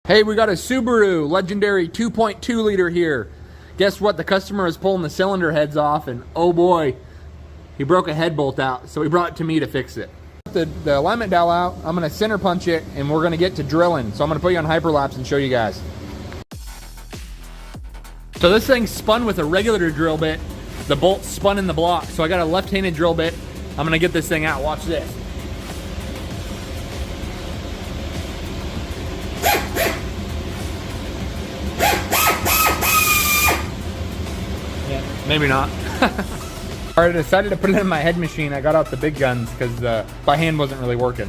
Hey, we got a Subaru legendary 2.2 liter here. Guess what? The customer is pulling the cylinder heads off, and oh boy, he broke a head bolt out. So he brought it to me to fix it. The alignment dowel out, I'm gonna center punch it, and we're gonna get to drilling. So I'm gonna put you on hyperlapse and show you guys. So this thing spun with a regular drill bit. The bolt spun in the block. So I got a left-handed drill bit. I'm gonna get this thing out. Watch this. Maybe not. All right, I decided to put it in my head machine. I got out the big guns because by hand wasn't really working.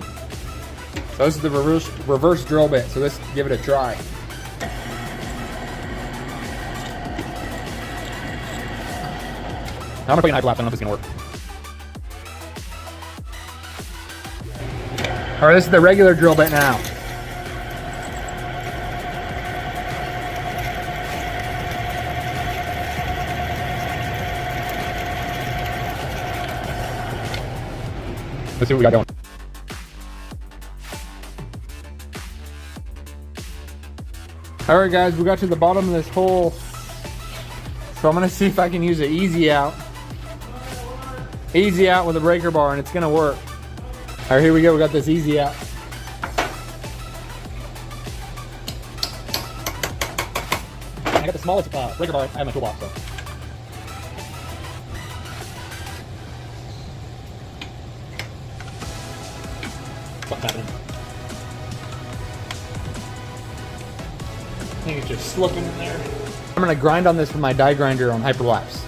So this is the reverse drill bit. So let's give it a try. I'm gonna put it in hyperlapse. I don't know if it's gonna work. All right, this is the regular drill bit now. Let's see what we got going. All right, guys, we got to the bottom of this hole. So I'm gonna see if I can use an easy out. Easy out with a breaker bar, and it's gonna work. All right, here we go. We got this easy out. I got the smallest breaker bar I have in my toolbox, so. What's happening? I think it's just slipping in there. I'm gonna grind on this with my die grinder on hyperlapse.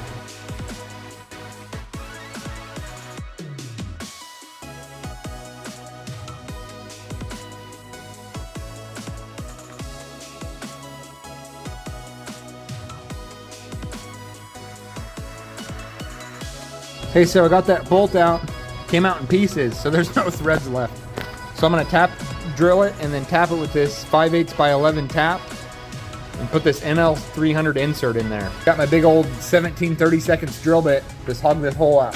Okay, so I got that bolt out, came out in pieces, so there's no threads left. So I'm gonna drill it, and then tap it with this 5/8 by 11 tap, and put this NS300 insert in there. Got my big old 17/32 drill bit, just hug this hole out.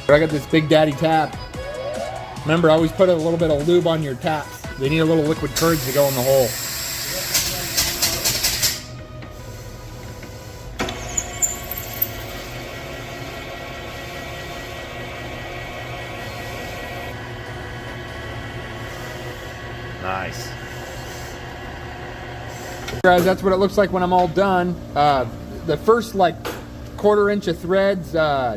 I got this Big Daddy tap. Remember, always put a little bit of lube on your taps. They need a little liquid courage to go in the hole. Nice. Guys, that's what it looks like when I'm all done. The first like 1/4 inch of threads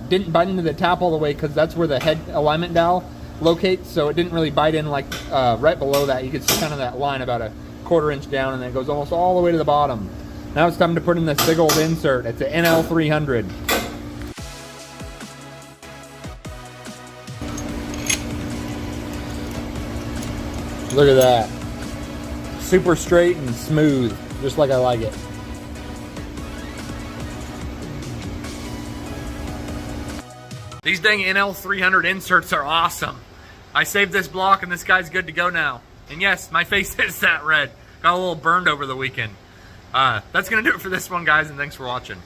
didn't bite into the tap all the way because that's where the head alignment dowel locates, so it didn't really bite in like right below that. You could see kind of that line about a 1/4 inch down, and then it goes almost all the way to the bottom. Now it's time to put in this big old insert. It's an NL300. Look at that. Super straight and smooth, just like I like it. These dang NL300 inserts are awesome. I saved this block, and this guy's good to go now. And yes, my face is that red. Got a little burned over the weekend. That's gonna do it for this one, guys, and thanks for watching.